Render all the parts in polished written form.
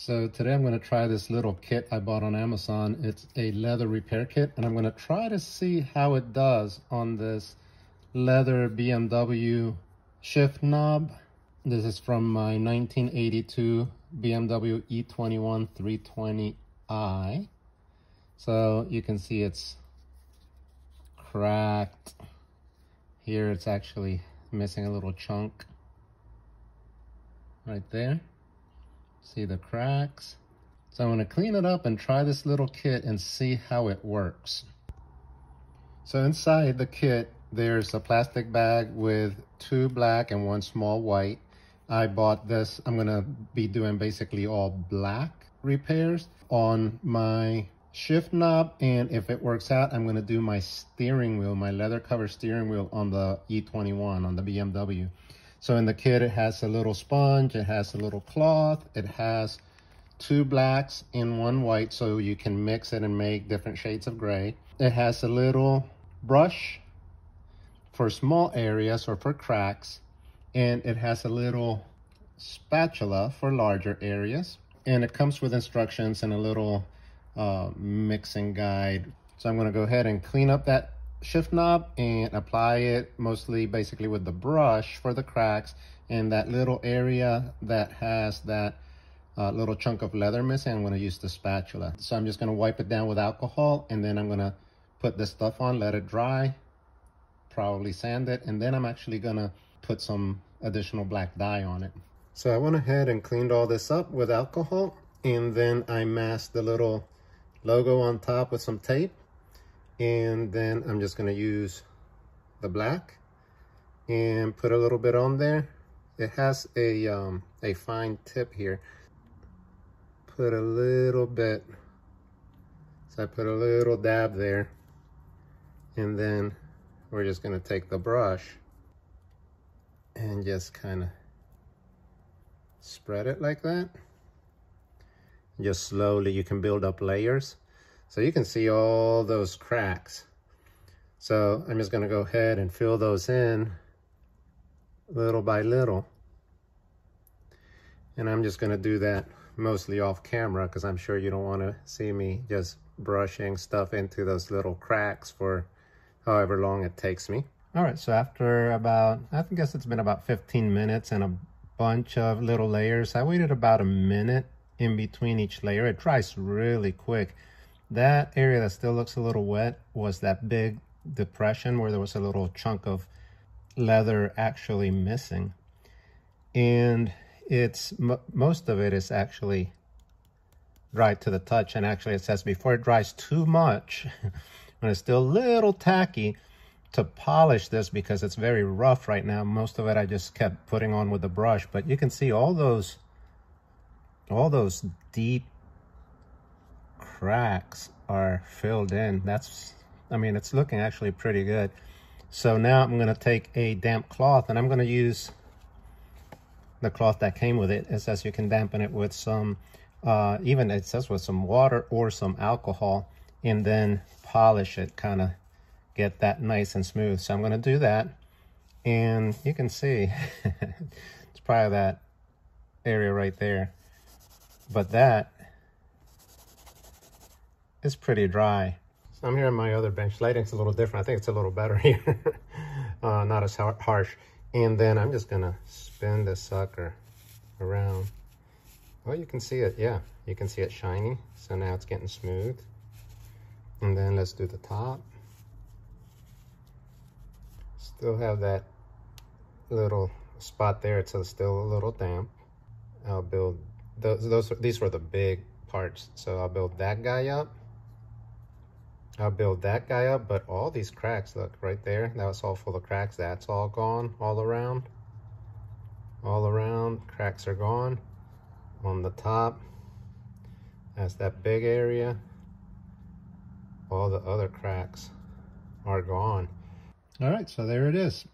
So today I'm going to try this little kit I bought on Amazon. It's a leather repair kit, and I'm going to try to see how it does on this leather BMW shift knob. This is from my 1982 BMW E21 320i. So you can see it's cracked. Here it's actually missing a little chunk right there. See the cracks? So I'm going to clean it up and try this little kit and see how it works. So inside the kit, there's a plastic bag with 2 black and 1 small white. I bought this. I'm going to be doing basically all black repairs on my shift knob, and if it works out, I'm going to do my steering wheel, my leather cover steering wheel on the E21, on the BMW. So in the kit, it has a little sponge, it has a little cloth, it has 2 blacks and 1 white, so you can mix it and make different shades of gray. It has a little brush for small areas or for cracks, and it has a little spatula for larger areas. And it comes with instructions and a little mixing guide. So I'm going to go ahead and clean up that shift knob and apply it mostly basically with the brush for the cracks, and that little area that has that little chunk of leather missing, I'm going to use the spatula. So I'm just going to wipe it down with alcohol, and then I'm going to put this stuff on, let it dry, probably sand it, and then I'm actually going to put some additional black dye on it. So I went ahead and cleaned all this up with alcohol, and then I masked the little logo on top with some tape. And then I'm just going to use the black and put a little bit on there. It has a fine tip here. Put a little bit. So I put a little dab there. And then we're just going to take the brush and just kind of spread it like that. Just slowly, you can build up layers. So you can see all those cracks. So I'm just going to go ahead and fill those in little by little. And I'm just going to do that mostly off camera, because I'm sure you don't want to see me just brushing stuff into those little cracks for however long it takes me. All right, so after about, I guess it's been about 15 minutes and a bunch of little layers, I waited about a minute in between each layer. It dries really quick. That area that still looks a little wet was that big depression where there was a little chunk of leather actually missing. And it's most of it is actually dried to the touch. And actually it says before it dries too much, when it's still a little tacky, to polish this, because it's very rough right now. Most of it I just kept putting on with the brush, but you can see all those deep cracks are filled in. That's, I mean, it's looking actually pretty good. So now I'm going to take a damp cloth, and I'm going to use the cloth that came with it. It says you can dampen it with some, even it says with some water or some alcohol, and then polish it, kind of get that nice and smooth. So I'm going to do that, and you can see it's probably that area right there, but that is pretty dry. So I'm here on my other bench. Lighting's a little different. I think it's a little better here. Not as harsh. And then I'm just gonna spin this sucker around. Well, you can see it. Yeah, you can see it shiny. So now it's getting smooth. And then let's do the top. Still have that little spot there. It's still a little damp. I'll build these were the big parts. So I'll build that guy up. But all these cracks, look right there, that was all full of cracks. That's all gone, all around, cracks are gone. On the top, that's that big area. All the other cracks are gone. All right, so there it is.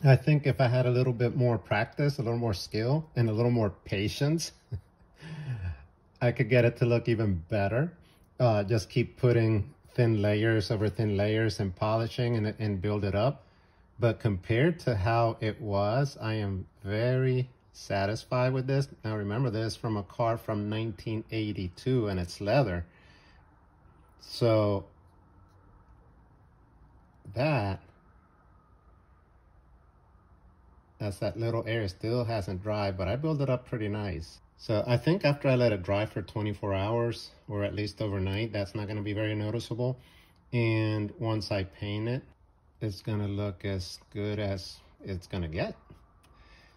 I think if I had a little bit more practice, a little more skill, and a little more patience, I could get it to look even better. Just keep putting thin layers over thin layers and polishing and build it up. But compared to how it was, I am very satisfied with this. Now remember, this from a car from 1982 and it's leather. So that's that little area still hasn't dried, but I built it up pretty nice. So I think after I let it dry for 24 hours or at least overnight, that's not going to be very noticeable. And once I paint it, it's going to look as good as it's going to get.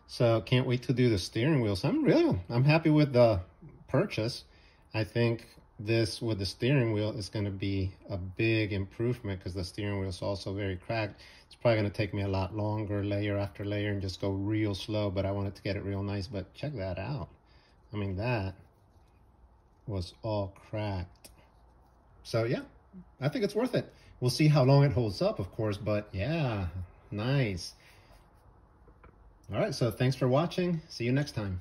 So can't wait to do the steering wheel. So I'm happy with the purchase. I think this with the steering wheel is going to be a big improvement because the steering wheel is also very cracked. It's probably going to take me a lot longer, layer after layer, and just go real slow, but I wanted to get it real nice. But check that out. I mean, that was all cracked. So yeah, I think it's worth it. We'll see how long it holds up, of course, but yeah, nice. All right, so thanks for watching. See you next time.